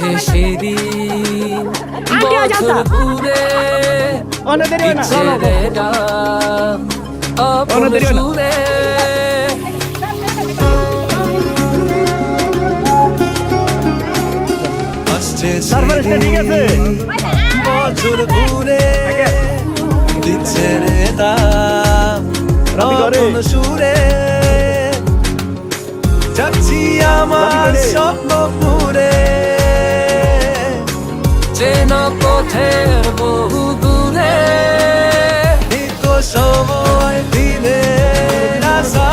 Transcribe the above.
আছে সেদিন বছর ঘুরে ছেড়ে আপন সুরে আসছে সেদিন বছর ঘুরে দিচ্ছে রে আপন সুরে যাচ্ছি আমার স্বপ্ন পুরে চেনা পথের বহু দূরে সময় দিনের আশা